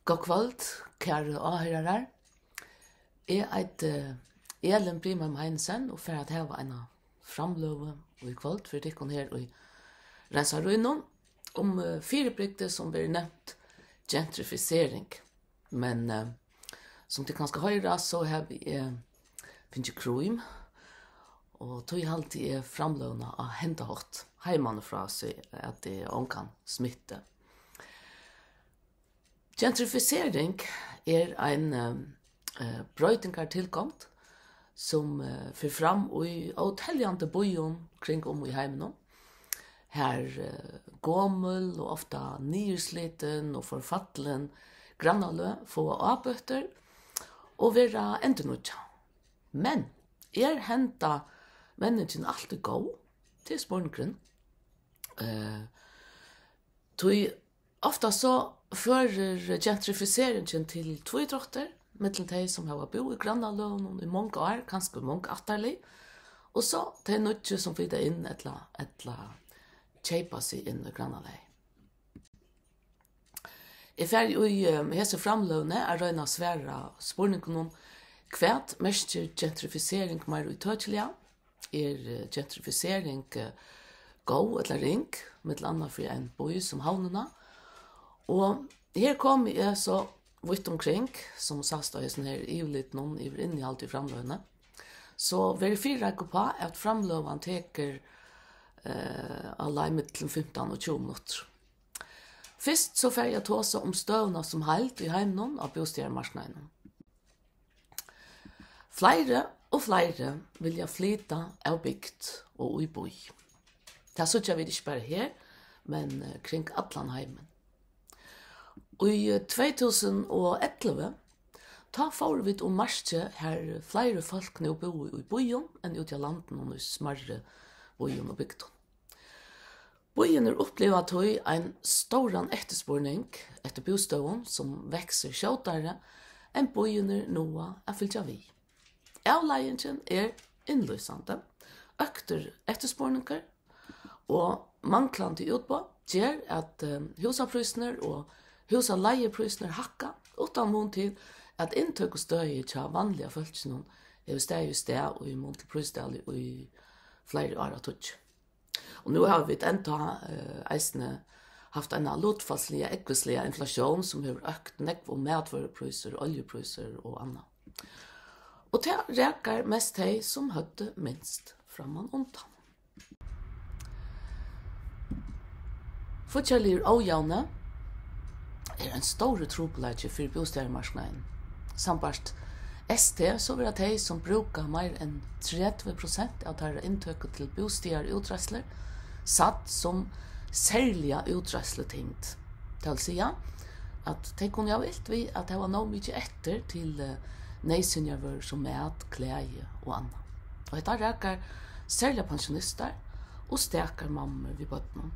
God kvöld, kære åhører. Jeg heter Elin Brimheim Heinesen, og for at jeg var en framløve i kvöld for dere her i Rensarøynon om fire brygder som blir nevnt gentrifisering. Men som dere kanskje hører, så har vi finnet krim, og tog alltid framløvene av hentehått heimene fra seg at det kan smitte. Gentrifisering en brøytingar tilkomt som fyrir fram i åteljande bojon kring i heimen. Her gommel og ofta nysliten og forfattelen grannalø få avbøtter og vera endernutja. Men henta mennesken alltid gå til spørngrunn. Ofta så fører gentrifiseringen til tvøydrotter, mellom de som har bo i grannaløen i mange år, kanskje mange atterlig, og så de nødje som flytter inn eller kjeipa seg inn i grannaløen. I ferdig i hese framløvene røyna svære spørningen om hva mest gentrifisering mer utøttelige, gentrifisering gå eller ring, mellom annet for en boi som havnene, og her kom jeg så vidt omkring, som sagt er sånn her ivligt noen inn i alt i framløvene. Så verifirer jeg på at framløvene teker alle mellom 15 og 20 minutter. Først så får jeg ta seg om støvene som helt i heimen av bostedmarsknene. Flere og flere vil jeg flytte av bygd og i boi. Det så jeg ikke bare her, men kring Atlanheimen. I 2011 ta får vi om marsje her flere folk nå bo i bojen enn ut i landen og smarre bojen og bygden. Bojen opplevet en stor etterspurning etter bostøven som vekser kjøttere enn bojen nå fylt av vi. Avleggingen innløsende, økter etterspurninger og manglende utpå gjør at husaprisene og husa leieprisen hakka, utan mån til at inntøk og støy til vanlige følelsene steg og i mån til prisdel i flere år og tøtj. Og nå har vi enda eisene haft en lotfallslige, ekvislige inflasjon som har økt nekv og medvarepriser, oljepriser og annet. Og det reker mest de som hadde minst framan undan. Forskjellige avgjørende en stor trobladje for bostedmarsknaden. Sambart ST så vil de som brukar mer enn 30% av deres inntøk til bosteder utreisler satt som særlige utreisletingd. Det vil si at de kunne ha vilt vi at det var noe mye etter til nøysenjøver som mat, klæje og annet. Og dette reker særlige pensjonister og steker mammer ved bøttene.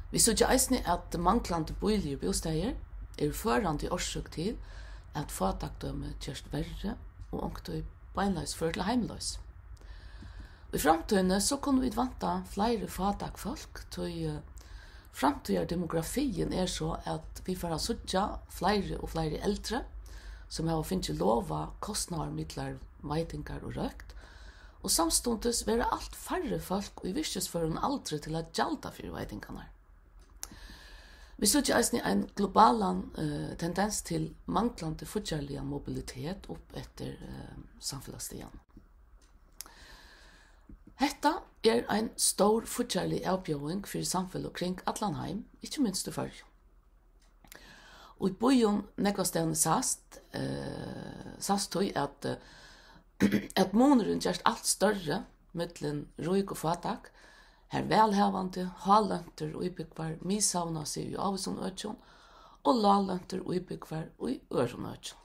Vi så ikke eisne at manglande bolige bosteder førende i årsøk til at fatakdømme kjørst verre og ångtøy beinløs før til heimløs. I fremtøyene så kunne vi vanta flere fatakfolk til fremtøyer demografien så at vi får ha suttja flere og flere eldre som har finnet lova kostnader midler veitingar og røkt og samstundes være alt færre folk og i visses for en aldre til at gjalda for veitingarna. Vi så ikke en global tendens til manglande fortjellige mobilitet opp etter samfunnsstigen. Dette en stor fortjellig avbjøring for samfunnet kring Atlanheim, ikke minst i Førje. Og i bojen nekvastene sast tog at måneden gjørst alt større mellom roik og fatak, her velhavande, halønter og ibygvar mishavna seg i Avesson Øtjon, og lalønter og ibygvar i Øron Øtjon.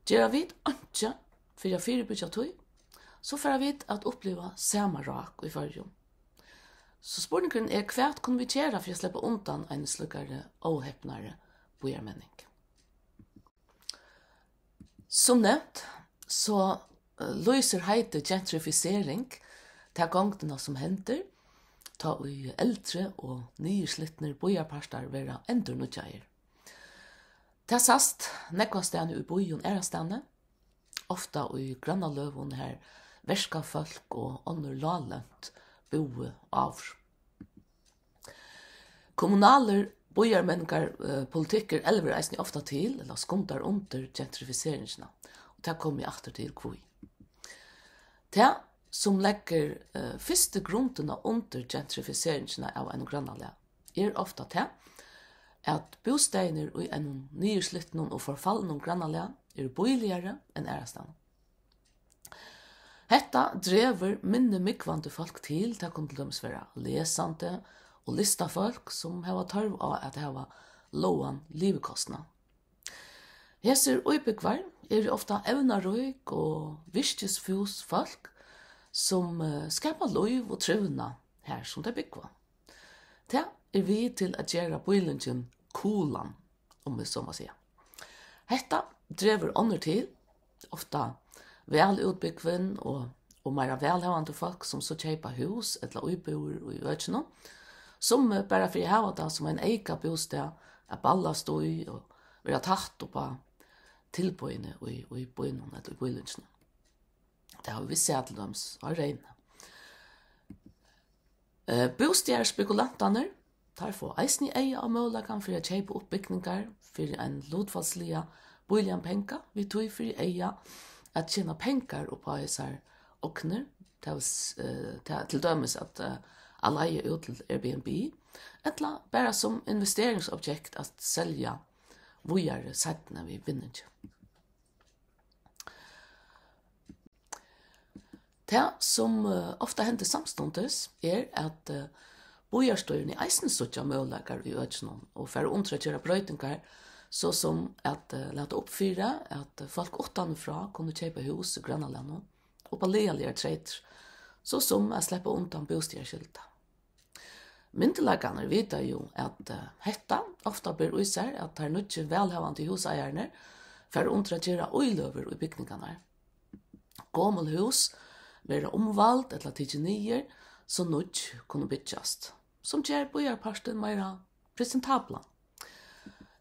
Gjør vi ikke for å fyrebygge tøy, så får vi at oppleva samme rak i Førjum. Så spørningen hva kunne vi gjøre for å slippe undan en slukkere og heppnare bojermenning. Som nevnt, så løser heite gentrifisering ta gongtene som hender, ta i eldre og nye slittner bojarparstar vera endur nødjair. Det sast nekvastene i bojen stande, ofta i grannaløven her verska folk og andre lalent boe av. Kommunaler bojarmenningar politikker elver eisni ofta til, eller skundar under gentrifiseringina. Og det kommer jeg atter til kvui. Det som legger første grunnene under gentrifiseringina av en grannalea ofta det at bosteiner i en nyrslytten og forfallen grannalea boiligere enn ærastan. Hetta drever minne mikvante folk til kunne til dømes være lesande og lista folk som hava tørv av at hava låan livekostnad. Heser uibyggvar ofta evnarøyk og virkesfus folk som skapar liv og trivna her som det byggva. Det vi til at gjøre boilingen coolan, om vi så må si. Hetta drever ånder til, ofta velutbyggven og mer velhavende folk som så kjøper hus eller uibor og i økene, som bare for å ha det som en eika bostad, ballast i og være tatt opp av tilbøyene i bøyene eller i bøylingen. Det har vi sett til dem av regne. Bostadspekulantene tar få eisen i eia av målagan for å kjøpe oppbygningar for en lodfallslige boligen penka, vi tog for eia at tjene penger på disse åkner, til dømes at leie ut til Airbnb, eller bare som investeringsobjekt at selja vujere settene vi vinner ikke. Det som ofta hender samstundes at bojarstøyren i eisen suttja møllagar i økene og for å omtrekkjøre brøytingar, så som at lete oppfyre at folk utanfra kunne kjøpe hus i grannalene og på lealige treter, så som at slippe undan bostadskylda. Myndelagene vet jo at hetta ofta blir uiser at det nødvendig velhavende huseierne for å omtrekkjøre øyløver i bygningene. Gammel hus være omvalgt eller tidgenyer, så nødt kunne bytjast, som gjør bojarparten mer presentabla.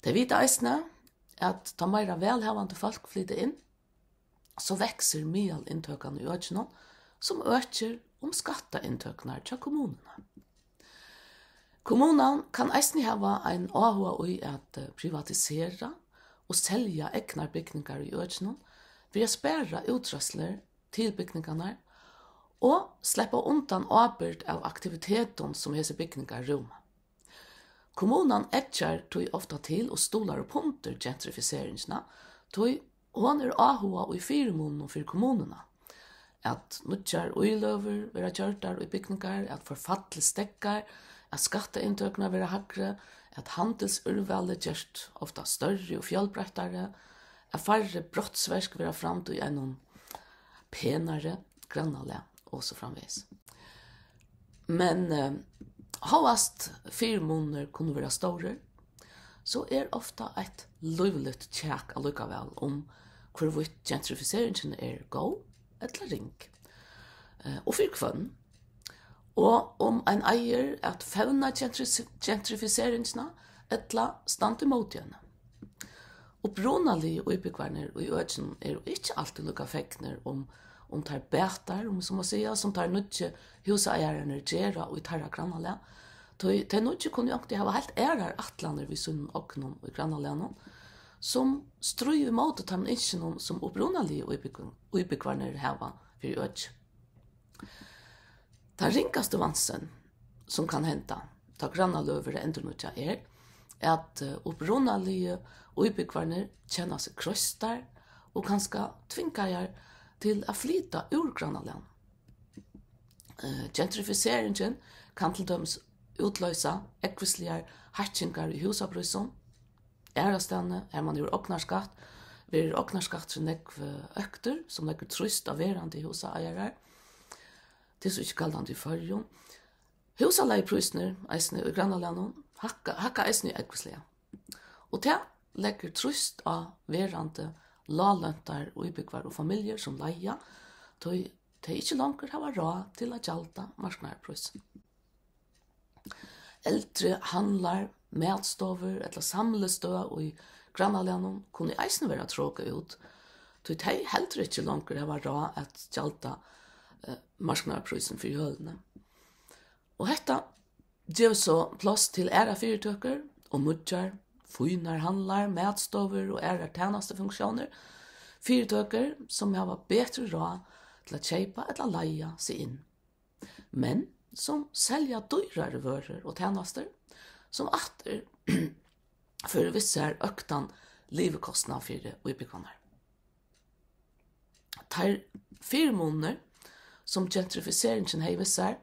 Det vet eisne at da mer velhavende folk flytter inn, så vekser mye inntøkene i økene, som øker skatteinntöknar til kommunene. Kommunen kan eisne hava ein áhuga i at privatisera og selja egnar bygningar i økene, ved å spæra utrasler til bygningarna og sleppa undan ábyrgd av aktiviteten som hese bygningar roma. Kommunen etjar tog ofta til og stolar og punter gentrifiseringsna, tog hon áhuga i fyrirmunnen for kommunene. At nutjar uiløver vera kjørtar i bygningar, at forfattle stekkar, at skatteinntökna vera hagre, at handelsurvalget gjørst ofta større og fjallbrettare, at færre brottsverk vera framt i en penare grannale, og så framvis. Men havast firmoner kunne være store, så ofta et løyvligt tjekk allikevel om hvorvidt gentrifiseringen god eller ring. Og fyrkvann. Og om en eier at fevna gentrifiseringsna eller stand imot henne. Og brunalig og ubyggvarner og i økjen ikke alltid lukka fekner om tar betar, som man sier, som tar nødje huseierne gjerra og i tarra grannalea. De nødje kunne jo ikke ha helt ærar atlander vi sunn oknon og grannalea som strøy imot at han ikke noen som opprunalig og ubyggvarner hava for i økje. Den ringaste vansen som kan henta, ta grannaløvere endernutja at opprunalige og ubyggvarner kjenner seg krøstar og kanskje tvinger til å flyta ur grannalene. Gentrifiseringen kan til dømes utløse ekvislige hatchingar i husabrysen. Ærastane man gjør oknarskatt, vil oknarskatt til nekv økter, som legger trøst av verande i huseiere. Det så ikke kallende i førjon. Husaleiprysner, eisne i grannalene, hakka eisne i ekvislige. Og det legger trøst av verande laløntar og ubyggvar og familier som leia, de ikke langer har råd til å gjalda marknærprisen. Eldre handlar, matstover eller samlestø og i grannalene kunne eisen være tråka ut, så de heller ikke langer det var råd at gjalda marsknaderprisen for hølene. Og dette gjør så plass til æra fyrtøkker og nudjar, fynar handlar, matstover og æra tjeneste funksjoner, fyrtøkker som har bedre råd til å kjøpe eller leie seg inn, men som selger dyrere varer og tjenester, som atter for visse øktan livekostnad for utbyggerne. Tar 4 måneder som gentrifiseringen hever seg,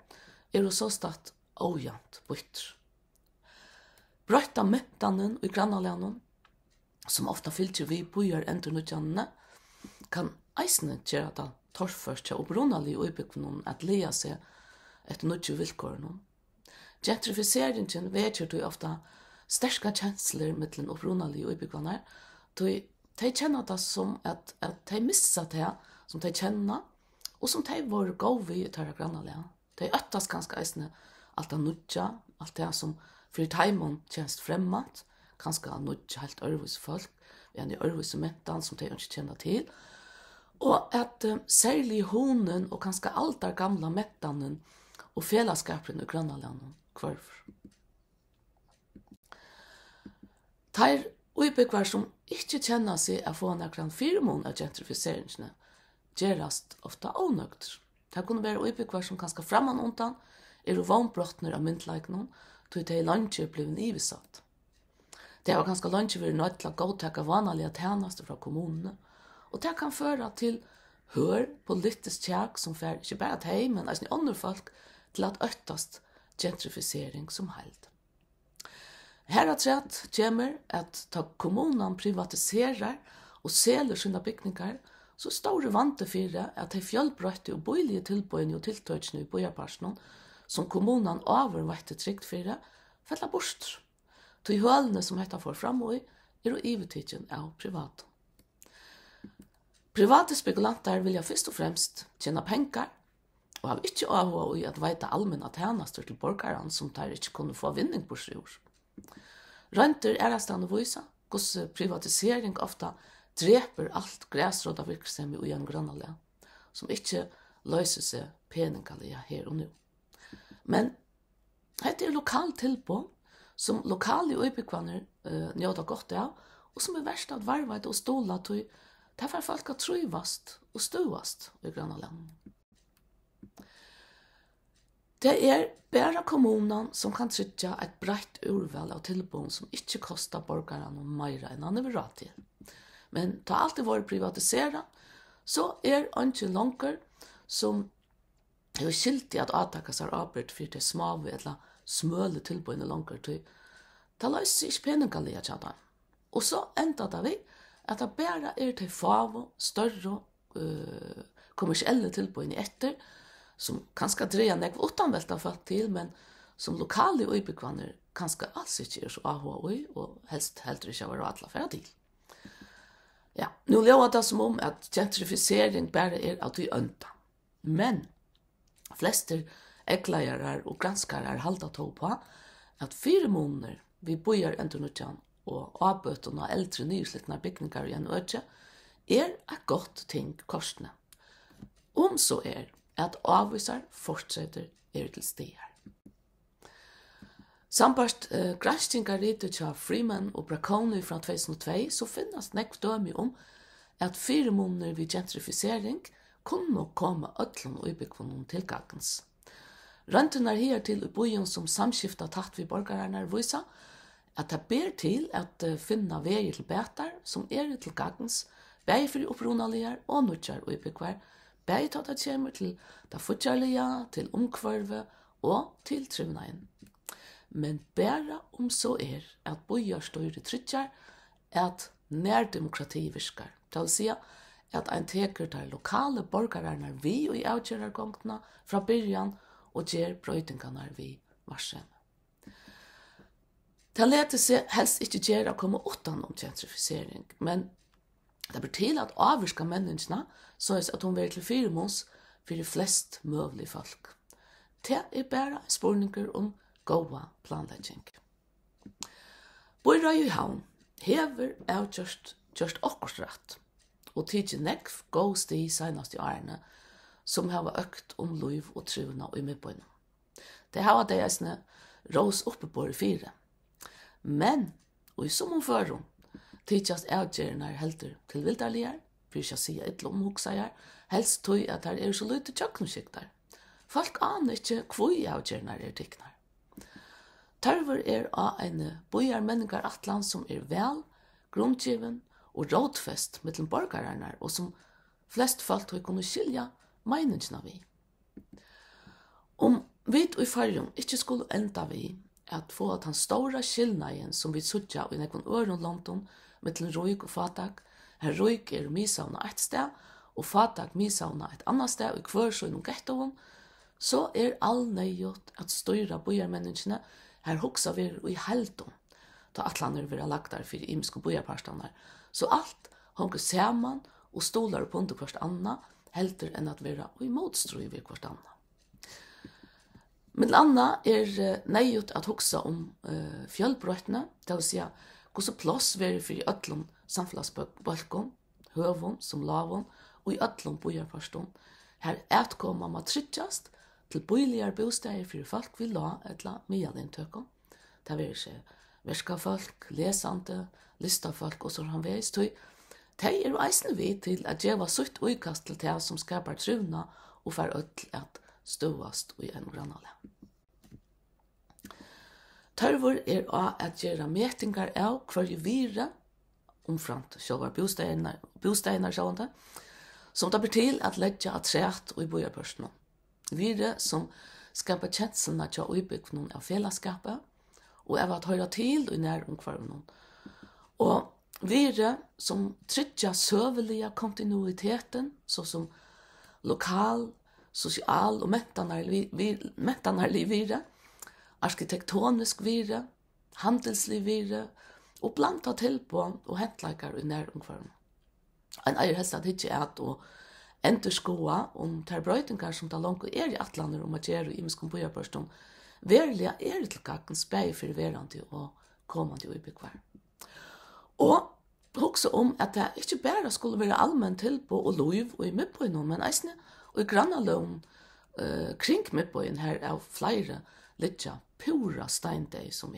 jo så statt ojant bytter. Brøtta mettanen i grannalene, som ofta fylter vi bojer endurnutjannene, kan eisne gjøre det torrførst og brunalig utbyggene at lia seg etter nutje vilkårene. Gentrifiseringen vet jo ofta sterska kjensler mittlen upprunalige utbyggene, de kjenner det som at de missa det som de kjenner, og som de var gode ved i tørre grannalene. De øttes kanskje eisne alt det nudja, alt det som for teimen kjenst fremmat, kanskje nudja helt ørvis folk, vi er i ørvis mentan som de ikke kjenner til, og at særlig honen og kanskje alt der gamla mentanen og fellesskapen i grannalene kvarv. Tar utbyggvar som ikke kjenner seg å få nekran 4 måneder av gentrifiseringene, gerast ofta ånøgt. Det kunne være utbyggvar som kanskje framman undan, jo vannbrottner av myndleikene, tog det i landet blev ivesatt. Det har ganske langt vært nødt til å godtake vanlige tjenester fra kommunene, og det kan føre til hør politisk tjekk som fer ikke bare til men også andre folk til at øktast gentrifisering som held. Her er trett kommer at ta kommunen privatiserer og selger sine bygninger, så står det vant for at de fjellbrøtte og bolige tilbøyene og tiltøkene i bojarparsen som kommunen overvekte trygt for det, feller bort. De hølene som dette får fram og jo ivetidgen av private. Private spekulanter vil først og fremst tjene penger, og har ikke avhånd i at veite allmenne tjenester til borgerne som de ikke kunne få vinning på sjur. Rønter er det stand å vise hvordan privatisering ofte dreper alt græsråda virksomhet i en grannalja, som ikke løser seg peningalige her og nå. Men dette er lokalt tilbud som lokale utbyggvaner njøter godt av, og som er verst at varvet og stola til derfor folk har trøyvast og støvast i grannalja. Det er bare kommunen som kan trygge et brett urval av tilbud som ikke koster borgerne noe mer enn han er råd til. Men da alt er vært privatiseret, så er ikke langer som er skyldig at avtakke seg arbeid for det små eller smøle tilbudene langer til. Det løser ikke peningalige tjata. Og så enda det vi at det bare er til fave, større, kommersielle tilbudene etter, som kanskje dreier nek utanvelta folk til, men som lokale utbyggvaner kanskje alls ikke er så avhånd og helst heller ikke være alle ferdig til. Ja, nå lever det som om at gentrifisering bare er at vi ønta. Men fleste ekleiere og granskere halda tog på at 4 måneder vi bojer endurnutjan og avbøtene av eldre nyslittne bygninger i en øke er et godt ting kostene. Om så er at avviser fortsetter til stier. Sambart granskingar ritet av Freeman og Bracconi fra 2002 så finnes nekv dømi om at 4 måneder ved gentrifisering kunne komme ødlen og utbyggvånen til gagens. Røntene her til bojen som samskifta tatt ved borgerne viser at det ber til at finne veier til betar som til gagens, begge for opprunalige og nødjar utbyggvar, begge tatt at kommer til det futjarlige, til omkvarve og til trivnaden. Men bare om så at bojar styrer tryggjar at nærdemokrati virker. Det vil si at en teker der lokale borgerne vi og i avgjørergångene fra byrjan og gjør brøytingene vi varsem. Det leter seg helst ikke gjøre å komme utenom gentrifisering, men det blir til at avvirka menneskene så at hun vil til 4 måneder for de flest møvelige folk. Det er bare spørninger om gåa planlegging. Bor i havn hever gjørst okkurs rett, og tidsi nekv gå sti senast i årene, som hava økt liv og trivna og i midtbøyna. Det hava de eisne rås oppe på i 4. Men, og i som førum, tidjast avgjernar heldur til vildarligar, for ikke å si et omhugsajar, helst tog at her så lite tjøkkenskiktar. Folk aner ikke hvor avgjernar tiknar. Tørver av en bojarmenningar atlan som vel, grundgiven og rådfest mellom borgararnar, og som flest folk tog kunne skilja meiningsna vi. Om vi i fargen ikke skulle enda vi at få at han stora skillnaden som vi sutja i nekon øron London mellom roik og fatak, her roik misavna et sted, og fatak misavna et annet sted, og i hver så innom gettoen, så all nøyot at styra bojarmenningene her hoksa vi i heldon, da atlaner vi lagt der for imiske bojarparstanar. Så alt honker saman og stolar på under hverst anna, heldur enn at vera i motstrui ved hverst anna. Men anna nøyot at hoksa om fjallbrøytene, det vil si hvordan plass vi for i öllum samfelagsbalkon, høvun som lavun, og i öllum bojarparston, her etkoma man tryggjast til boiligar bostæger for folk vil la etla mialintøkon. Det vil ikke verskafolk, lesande, listafolk og så framvegis. De eisne vi til at gjeva sutt uikast til det som skapar trivna og for öll at støvast i en grannale. Tørvor av at gjøre metingar av hver vire, omframt sjølvar bosteinar sjående, som det blir til at leggja at træt og i bojarpørsten. Vire som skapar kjenslene til utbyggningen av fellesskapet, og av at høyre til i næromkvarven. Og vire som tryggja søvelige kontinuiteten, såsom lokal, sosial og mentanarlig vire, arkitektonisk vire, handelslig vire, og blanda tilbå og hentleikar i næromkvarven. En eier helst at ikke at å endurskoa om ter brøytingar som det langt i atlaner om at gjøre i miskom bojarpørston, verlig til gakken spei for verandi og kommande utbyggvar. Og hoksa om at det ikke bare skulle være allmenn tilbå og lov og i midtbøynen, men eisne og i grannaløn kring midtbøyen her av flere litja pura steindeg som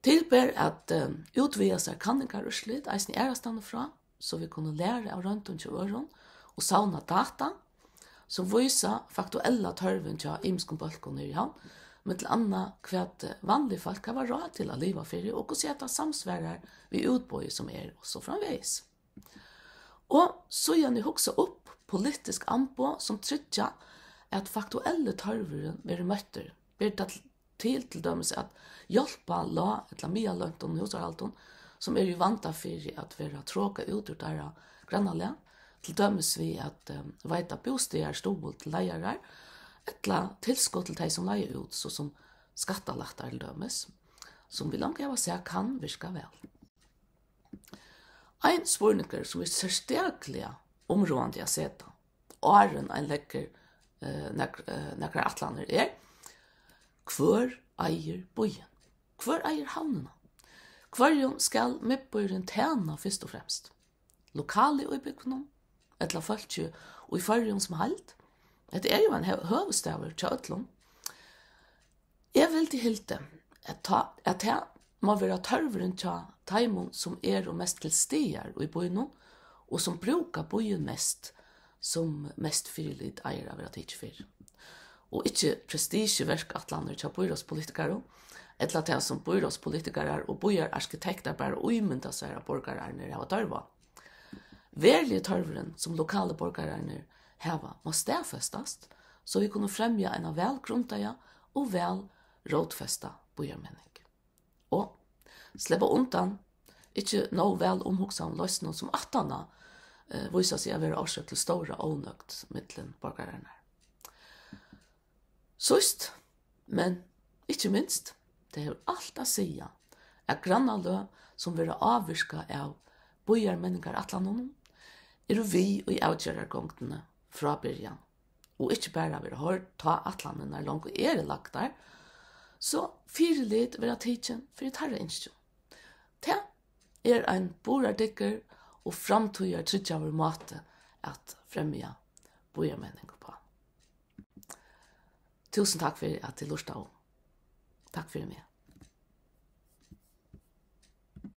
Tilber at utvida seg kanningar og slitt, eisne ærastandet fra, så vi kunne lære av røntgen til øren og sauna data, som viser faktuella tørven til imskom balkon i han, men til anna hva vanlige folk kan være råd til å leve for, og hvordan det samsværer vi utbøy som og så framveis. Og så gjerne hoksa opp politisk anbå som tryggja at faktuelle tørveren vil møtter, blir til dømes at hjelpa la etla mye lønt om husarhalton, som jo vanta for at være tråka ut ur der grannalja, til dømes vi at veita bostier stod til leiarar, etla tilskott til de som leier ut, så som skattalaktar til dømes, som vi langt hava seg kan virka vel. Ein spurninger som særstegliga områdende jeg seta, åren en lekker nekkar atlaner hvor eier bojen? Hvor eier havnene? Hvorjon skal midtbøyren tjena først og fremst? Lokale utbyggene, etla folk og i fargen som halt? Det jo en høvestaver til øtlom. Jeg vil til hilte at det må være tørveren til taimon som og mest til stier i bøyene, og som brukar bøyen mest som mest fyrlid eier av at ikke fyr. Og ikke prestigeverk atlander til bøyrådspolitikere, etla til som bøyrådspolitikere og bøyararkitekter bare uimynda seg av borgarerne av tørva. Verlige tørveren som lokale borgarerne hava må stedfestast, så vi kunne fremja en velgrundaja og vel rådfesta bøyarmenning. Og sleppa undan, ikke nå vel omhugsa løsning som attana, viser seg å være årsøk til store ånøkt mittlen borgarerne. Sist, men ikke minst, det er alt å si at grannalø som vil avvirka av bojarmenningar atlanon, vi og i avgjørargongtene fra byrjan. Og ikke bare vil hørt ta atlanen når langt lagt der, så fire litt vil ha tidsen for et herre innskjøn. Det en borardikker og framtøyer tryggjaver måte at fremja bojarmenning på. Tusen takk for at du lurte av. Takk for meg.